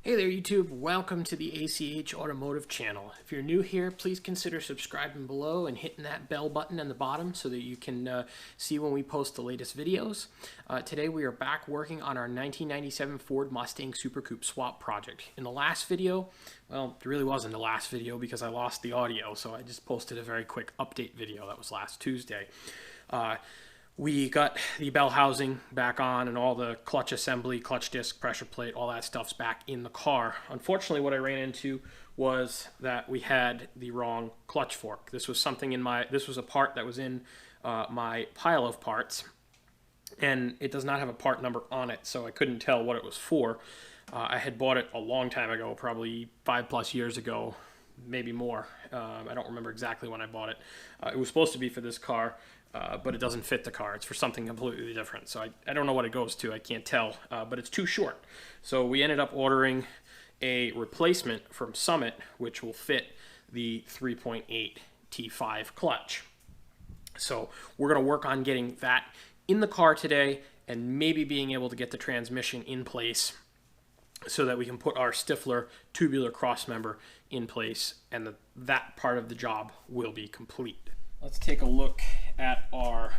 Hey there YouTube, welcome to the ACH Automotive channel. If you're new here, please consider subscribing below and hitting that bell button on the bottom so that you can see when we post the latest videos. Today we are back working on our 1997 Ford Mustang Super Coupe Swap project. In the last video, well, it really wasn't the last video because I lost the audio, so I just posted a very quick update video. That was last Tuesday. We got the bell housing back on and all the clutch assembly, clutch disc, pressure plate, all that stuff's back in the car. Unfortunately, what I ran into was that we had the wrong clutch fork. This was something this was a part that was in my pile of parts, and it does not have a part number on it, so I couldn't tell what it was for. I had bought it a long time ago, probably 5+ years ago, maybe more. I don't remember exactly when I bought it. It was supposed to be for this car, but it doesn't fit the car. It's for something completely different. So I don't know what it goes to. I can't tell, but it's too short. So we ended up ordering a replacement from Summit, which will fit the 3.8 T5 clutch. So we're going to work on getting that in the car today and maybe being able to get the transmission in place so that we can put our Stifler tubular crossmember in place, and that part of the job will be complete. Let's take a look at our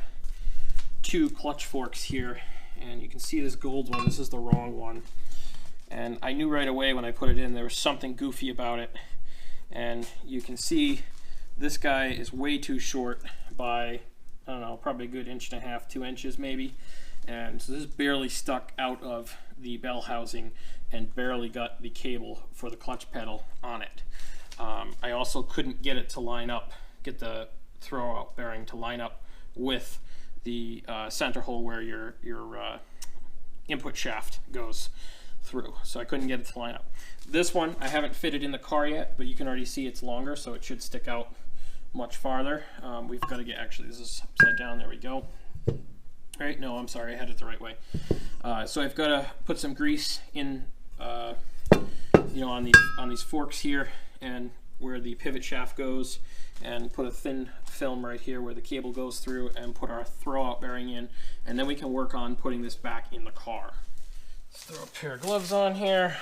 two clutch forks here, and you can see this gold one. This is the wrong one, and I knew right away when I put it in there was something goofy about it. And you can see this guy is way too short by, I don't know, probably a good 1.5 inches, 2 inches maybe. And so this is barely stuck out of the bell housing and barely got the cable for the clutch pedal on it. I also couldn't get it to line up, get the throwout bearing to line up with the center hole where your input shaft goes through. So I couldn't get it to line up. This one I haven't fitted in the car yet, but you can already see it's longer, so it should stick out much farther. We've got to get, actually this is upside down, there we go. Right, no, I'm sorry, I had it the right way. So I've got to put some grease in, you know, on these forks here and where the pivot shaft goes, and put a thin film right here where the cable goes through, and put our throwout bearing in, and then we can work on putting this back in the car. Let's throw a pair of gloves on here.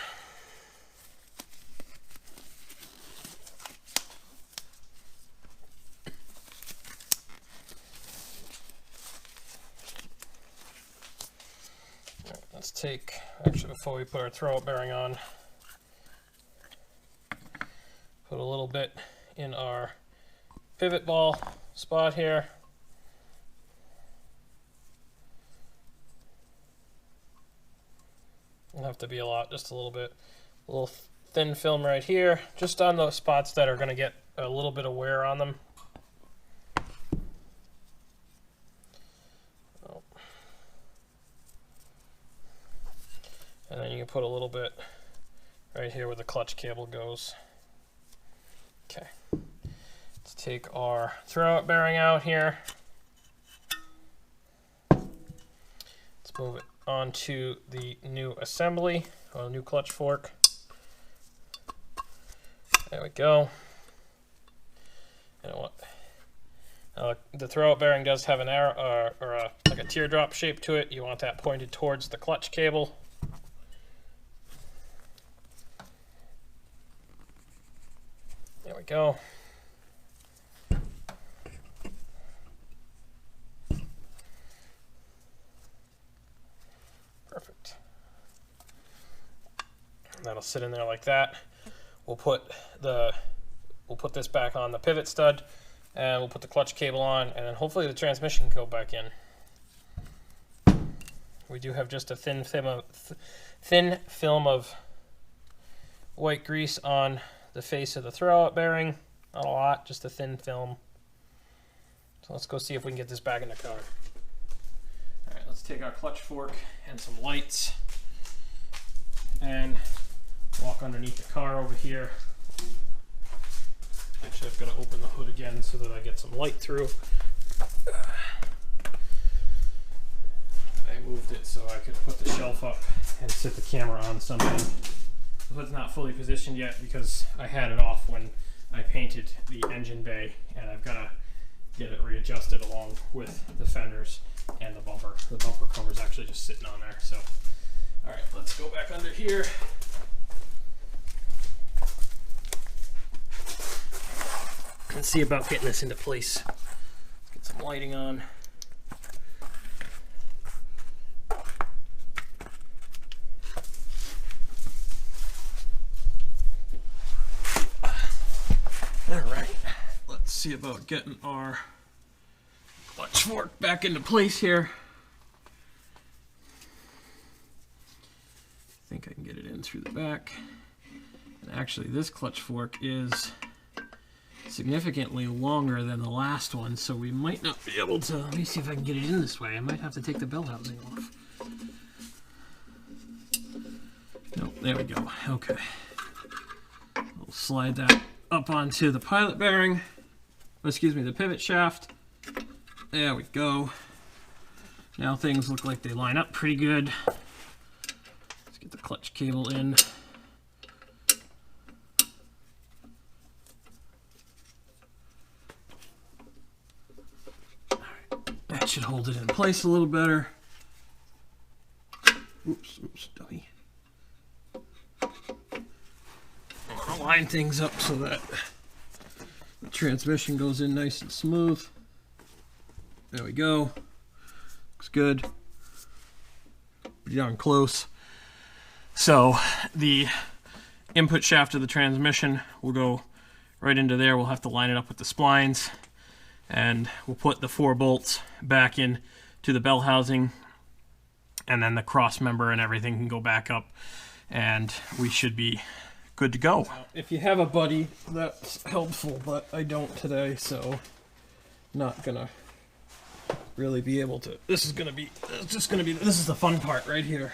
Let's take, actually before we put our throwout bearing on, put a little bit in our pivot ball spot here. Doesn't have to be a lot, just a little bit. A little thin film right here, just on those spots that are going to get a little bit of wear on them. And then you can put a little bit right here where the clutch cable goes. Okay, let's take our throwout bearing out here. Let's move it onto the new assembly, or new clutch fork. There we go. You know what? The throwout bearing does have an arrow, like a teardrop shape to it. You want that pointed towards the clutch cable. There we go. Perfect. That'll sit in there like that. We'll put this back on the pivot stud, and we'll put the clutch cable on, and then hopefully the transmission can go back in. We do have just a thin film of white grease on the face of the throwout bearing. Not a lot, just a thin film. So let's go see if we can get this back in the car. All right, let's take our clutch fork and some lights and walk underneath the car over here. Actually, I've got to open the hood again so that I get some light through. I moved it so I could put the shelf up and sit the camera on something. The hood's not fully positioned yet because I had it off when I painted the engine bay, and I've got to get it readjusted along with the fenders and the bumper. The bumper cover is actually just sitting on there. So, all right, let's go back under here. Let's see about getting this into place. Let's get some lighting on. Alright, let's see about getting our clutch fork back into place here. I think I can get it in through the back. And actually, this clutch fork is significantly longer than the last one, so we might not be able to. Let me see if I can get it in this way. I might have to take the bell housing off. Nope, there we go. Okay. We'll slide that up onto the pilot bearing. Excuse me, the pivot shaft. There we go. Now things look like they line up pretty good. Let's get the clutch cable in. That should hold it in place a little better. Oops, dummy. I want to line things up so that the transmission goes in nice and smooth. There we go. Looks good. Pretty darn close. So the input shaft of the transmission will go right into there. We'll have to line it up with the splines. And we'll put the 4 bolts back in to the bell housing, and then the cross member and everything can go back up, and we should be good to go. If you have a buddy, that's helpful, but I don't today, so not gonna really be able to. This is the fun part right here.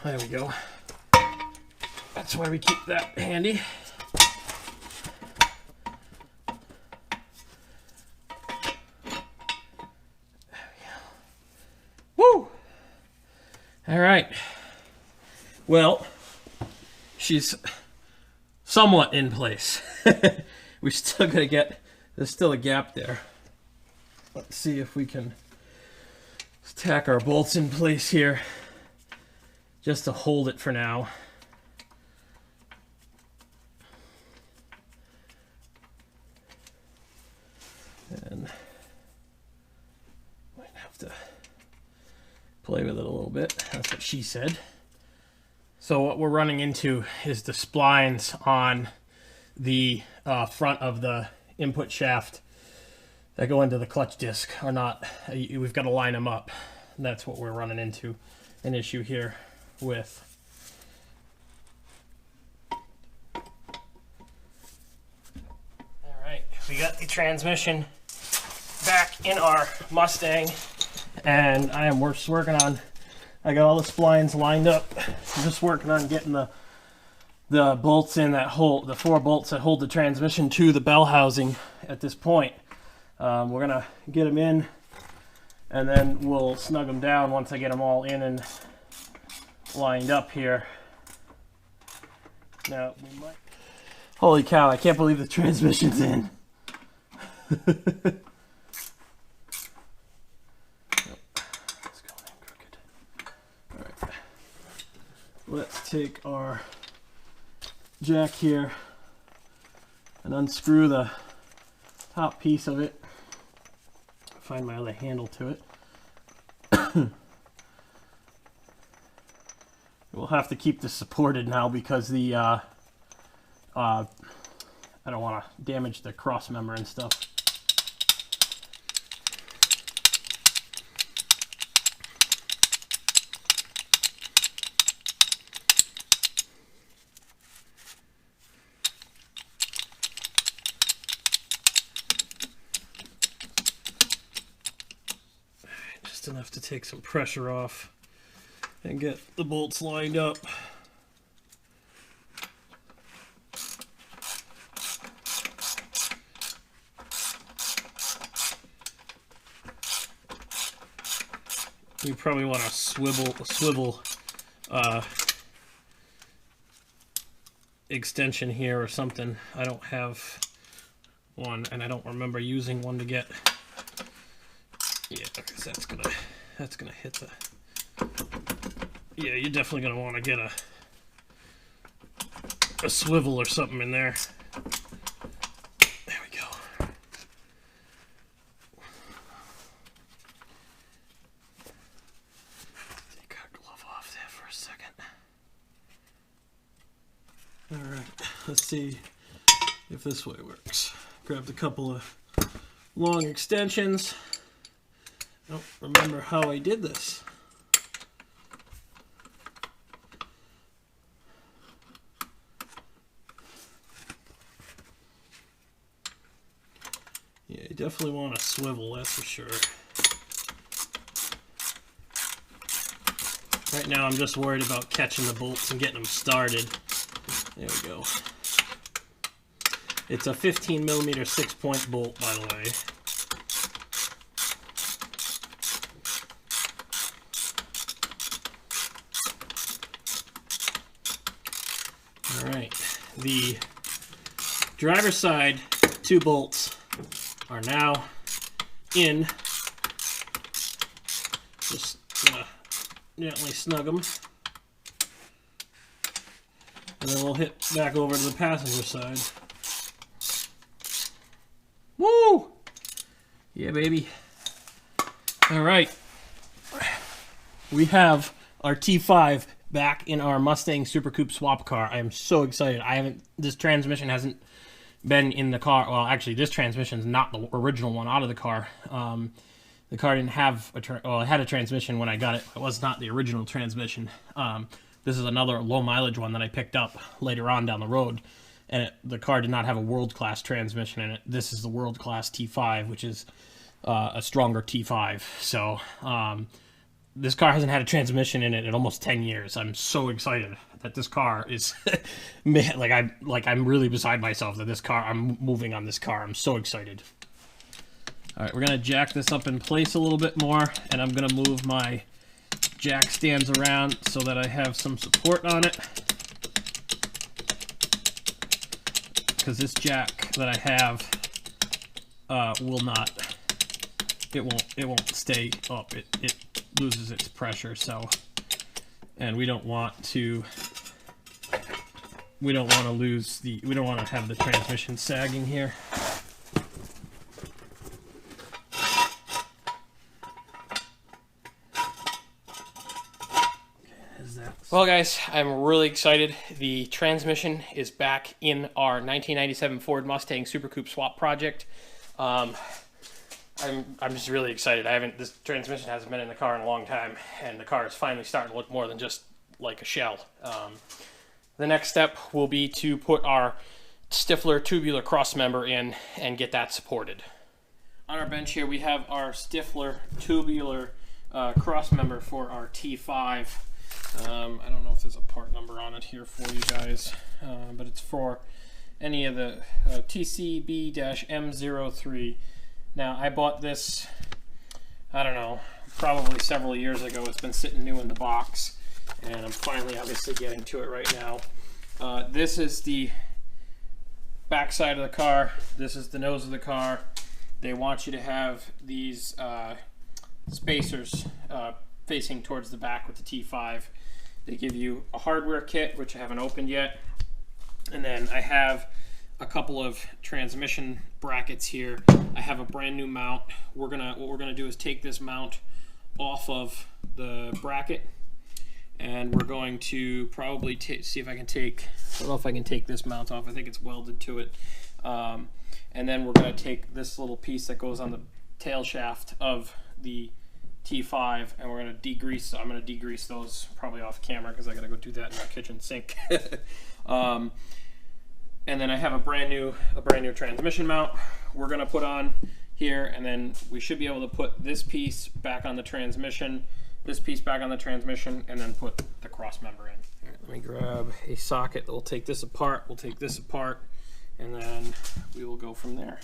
There we go. That's why we keep that handy. There we go. Woo! All right. Well, she's somewhat in place. We still gotta get, there's still a gap there. Let's see if we can tack our bolts in place here, just to hold it for now. And might have to play with it a little bit. That's what she said. So what we're running into is the splines on the front of the input shaft that go into the clutch disc are not, we've got to line them up. And that's what we're running into an issue here with. All right, we got the transmission back in our Mustang, and I am just working on, I got all the splines lined up. I'm just working on getting the bolts in that hold, the 4 bolts that hold the transmission to the bell housing at this point. We're gonna get them in, and then we'll snug them down once I get them all in and lined up here. Now we might. Holy cow! I can't believe the transmission's in. It's going in crooked. All right. Let's take our jack here and unscrew the top piece of it. Find my other handle to it. We'll have to keep this supported now because the I don't want to damage the cross member and stuff. Just enough to take some pressure off and get the bolts lined up. You probably want a swivel extension here or something. I don't have one, and I don't remember using one to get. Yeah, because that's gonna hit the. Yeah, you're definitely gonna want to get a swivel or something in there. There we go. Take our glove off there for a second. All right, let's see if this way works. Grabbed a couple of long extensions. I don't remember how I did this. Yeah, you definitely want a swivel, that's for sure. Right now I'm just worried about catching the bolts and getting them started. There we go. It's a 15 millimeter 6-point bolt, by the way. All right, the driver's side 2 bolts are now in. Just gently snug them, and then we'll hit back over to the passenger side. Woo! Yeah, baby. All right, we have our T5 back in our Mustang Super Coupe Swap car. I am so excited. This transmission hasn't been in the car. Well, actually, this transmission is not the original one out of the car. The car didn't have it had a transmission when I got it. It was not the original transmission. This is another low mileage one that I picked up later on down the road, and the car did not have a world-class transmission in it. This is the world-class T5, which is a stronger T5. So this car hasn't had a transmission in it in almost 10 years. I'm so excited that this car is, man, I'm really beside myself that I'm moving on this car. I'm so excited. All right, we're gonna jack this up in place a little bit more, and I'm gonna move my jack stands around so that I have some support on it. Because this jack that I have it won't stay up. It loses its pressure, so, and we don't want to have the transmission sagging here. Well, guys, I'm really excited. The transmission is back in our 1997 Ford Mustang Super Coupe Swap project. I'm just really excited. This transmission hasn't been in the car in a long time, and the car is finally starting to look more than just like a shell. The next step will be to put our Stifler tubular cross member in and get that supported. On our bench here, we have our Stifler tubular cross member for our T5. I don't know if there's a part number on it here for you guys, but it's for any of the TCB-M03. Now, I bought this, I don't know, probably several years ago. It's been sitting new in the box, and I'm finally obviously getting to it right now. This is the back side of the car. This is the nose of the car. They want you to have these spacers facing towards the back with the T5. They give you a hardware kit, which I haven't opened yet, and then I have a couple of transmission brackets here. I have a brand new mount. What we're gonna do is take this mount off of the bracket, and we're going to probably see if I can take. I don't know if I can take this mount off. I think it's welded to it. And then we're gonna take this little piece that goes on the tail shaft of the T5, and we're gonna degrease. I'm gonna degrease those probably off camera because I gotta go do that in my kitchen sink. And then I have a brand new transmission mount we're gonna put on here, and then we should be able to put this piece back on the transmission, this piece back on the transmission and then put the cross member in. All right, let me grab a socket that will take this apart. We'll take this apart and then we will go from there.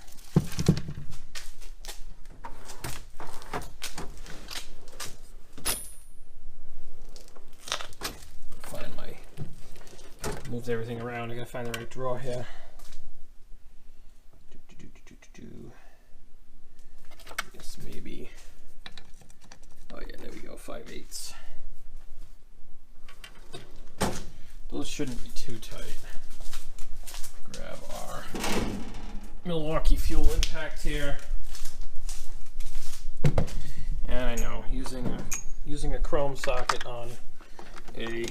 Find my, moved everything around. I gotta find the right drawer here. I guess maybe, oh yeah, there we go, 5/8. Those shouldn't be too tight. Grab our Milwaukee fuel impact here. And I know using a chrome socket on a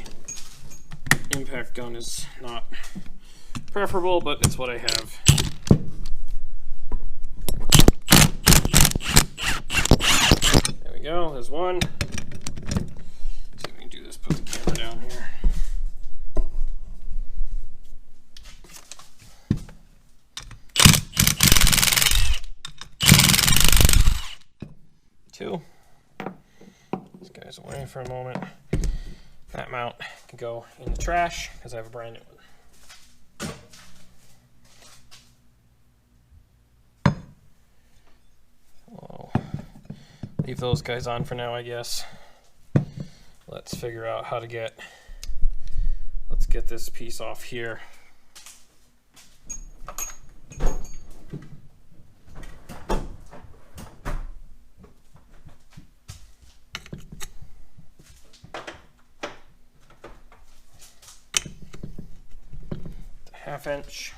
impact gun is not preferable, but it's what I have. There we go, there's one. Let's see if we can do this, put the camera down here. Two. These guys away for a moment. That mount can go in the trash because I have a brand new one. Well, leave those guys on for now, I guess. Let's figure out how to let's get this piece off here. Half-inch.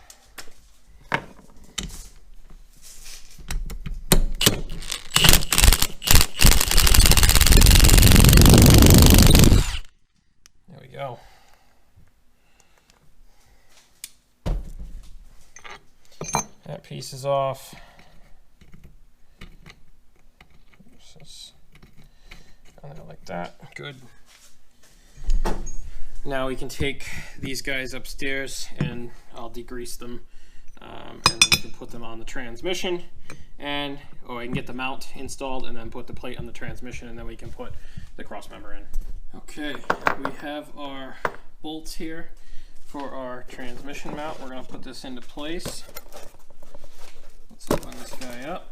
There we go. That piece is off. Like that. Good. Now we can take these guys upstairs and I'll degrease them and then we can put them on the transmission, or I can get the mount installed and then put the plate on the transmission, and then we can put the cross member in. Okay, we have our bolts here for our transmission mount. We're going to put this into place. Let's open this guy up.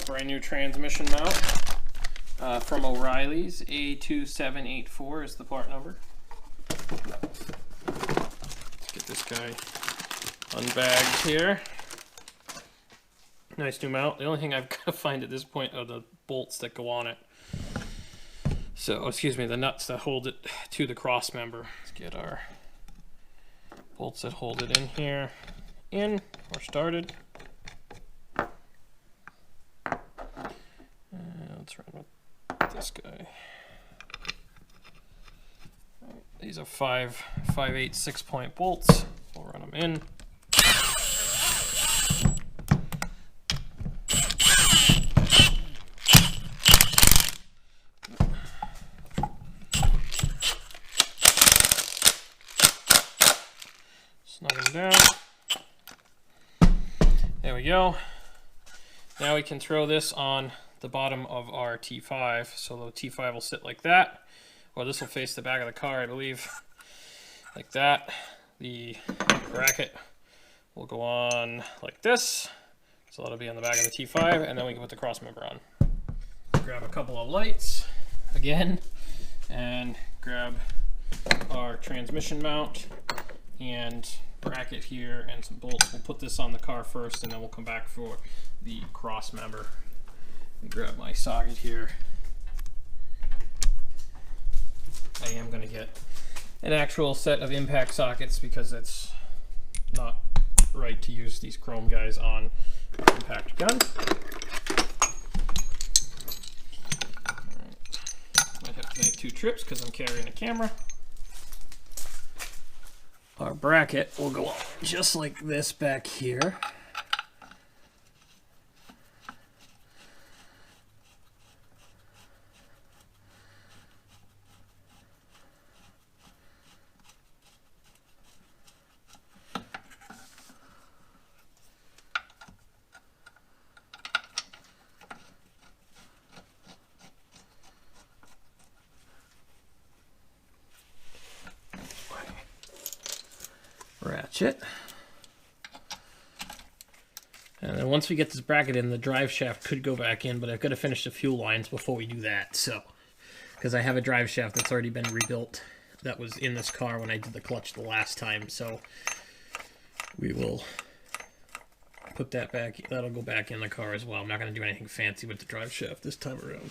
Brand new transmission mount from O'Reilly's. A2784 is the part number. Let's get this guy unbagged here. Nice new mount. The only thing I've got to find at this point are the bolts that go on it. So, excuse me, the nuts that hold it to the cross member. Let's get our bolts that hold it in here or started. Let's run with this guy. Right, these are 5/8 6-point bolts. We'll run them in. Snug them down. There we go. Now we can throw this on the bottom of our T5, so the T5 will sit like that, or this will face the back of the car, I believe, like that. The bracket will go on like this, so that'll be on the back of the T5, and then we can put the cross member on. Grab a couple of lights again, and grab our transmission mount and bracket here and some bolts. We'll put this on the car first, and then we'll come back for the cross member. Let me grab my socket here. I am going to get an actual set of impact sockets because it's not right to use these chrome guys on an impact gun. Right. Might have to make 2 trips because I'm carrying a camera. Our bracket will go on just like this back here. catch it. And then once we get this bracket in, the drive shaft could go back in, but I've got to finish the fuel lines before we do that. So, because I have a drive shaft that's already been rebuilt that was in this car when I did the clutch the last time. So we will put that back. That'll go back in the car as well. I'm not going to do anything fancy with the drive shaft this time around.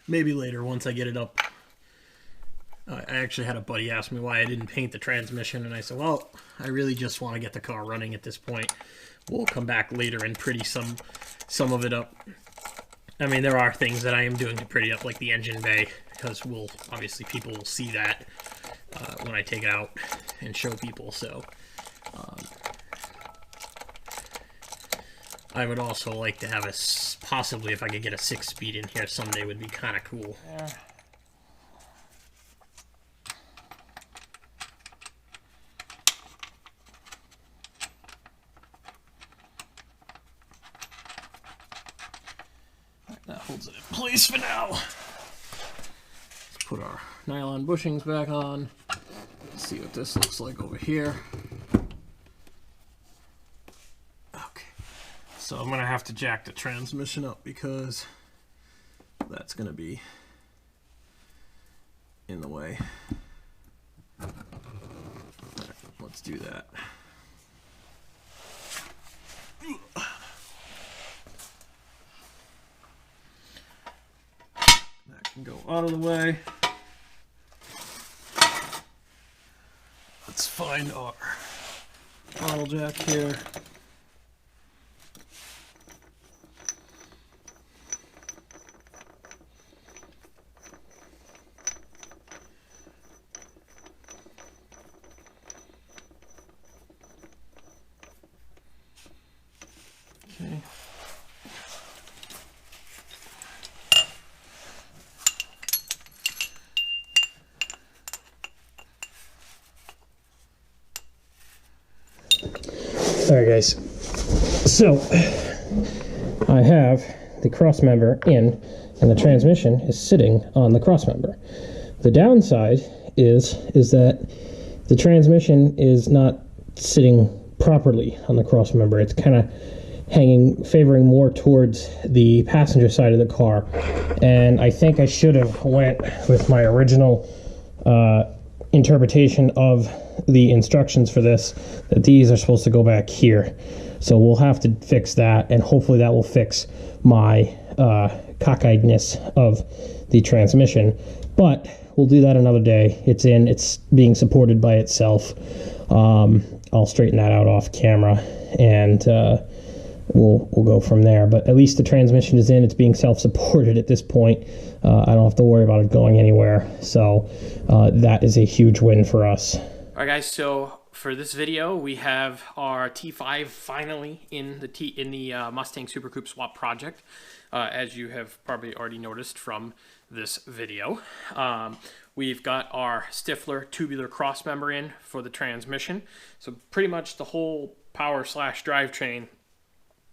Maybe later once I get it up. I actually had a buddy ask me why I didn't paint the transmission, and I said, well, I really just want to get the car running at this point. We'll come back later and pretty some of it up. I mean, there are things that I am doing to pretty up, like the engine bay, because obviously people will see that when I take it out and show people. So I would also like to have possibly if I could get a 6-speed in here someday would be kind of cool. Yeah. That holds it in place for now. Let's put our nylon bushings back on. Let's see what this looks like over here. Okay. So I'm going to have to jack the transmission up because that's going to be in the way. All right, let's do that. Go out of the way. Let's find our throttle jack here. Okay. Alright guys, so I have the cross member in and the transmission is sitting on the cross member. The downside is that the transmission is not sitting properly on the cross member. It's kind of favoring more towards the passenger side of the car, and I think I should have went with my original interpretation of the instructions for this, that these are supposed to go back here. So we'll have to fix that, and hopefully that will fix my cockeyedness of the transmission. But we'll do that another day. It's being supported by itself. I'll straighten that out off camera, and we'll go from there. But at least the transmission is in. It's being self-supported at this point. I don't have to worry about it going anywhere. So that is a huge win for us. All right, guys. So for this video, we have our T5 finally in the Mustang Super Coupe Swap project, as you have probably already noticed from this video. We've got our Stifler tubular cross member in for the transmission. So pretty much the whole power / drivetrain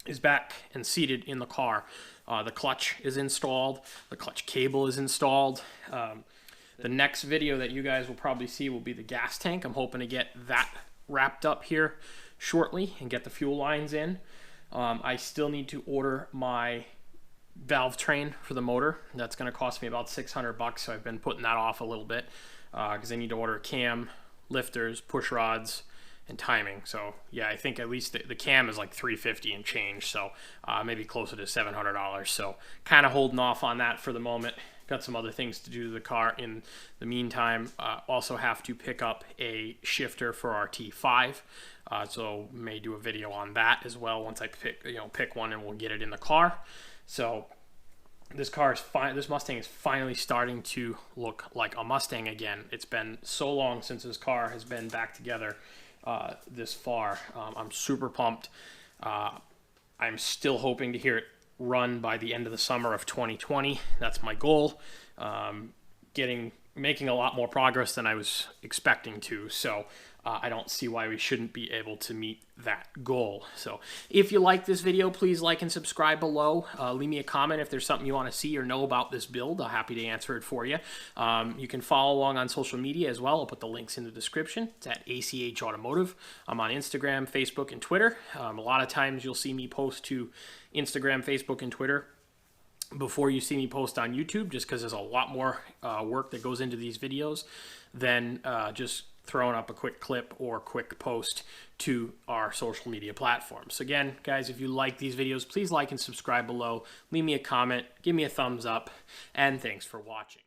is back and seated in the car. The clutch is installed. The clutch cable is installed. The next video that you guys will probably see will be the gas tank. I'm hoping to get that wrapped up here shortly and get the fuel lines in. I still need to order my valve train for the motor. That's going to cost me about $600, so I've been putting that off a little bit because I need to order cam, lifters, push rods, and timing. So yeah, I think at least the cam is like $350 and change, so maybe closer to $700. So kind of holding off on that for the moment. Got some other things to do to the car in the meantime. Also have to pick up a shifter for our T5, so may do a video on that as well once I pick one, and we'll get it in the car. So this Mustang is finally starting to look like a Mustang again. It's been so long since this car has been back together this far. I'm super pumped. I'm still hoping to hear it run by the end of the summer of 2020. That's my goal. Making a lot more progress than I was expecting to. So I don't see why we shouldn't be able to meet that goal. So if you like this video, please like and subscribe below. Leave me a comment if there's something you want to see or know about this build. I'm happy to answer it for you. You can follow along on social media as well. I'll put the links in the description. It's at ACH Automotive. I'm on Instagram, Facebook, and Twitter. A lot of times you'll see me post to Instagram, Facebook, and Twitter before you see me post on YouTube, just because there's a lot more work that goes into these videos than just throwing up a quick clip or quick post to our social media platforms. So again, guys, if you like these videos, please like and subscribe below. Leave me a comment, give me a thumbs up, and thanks for watching.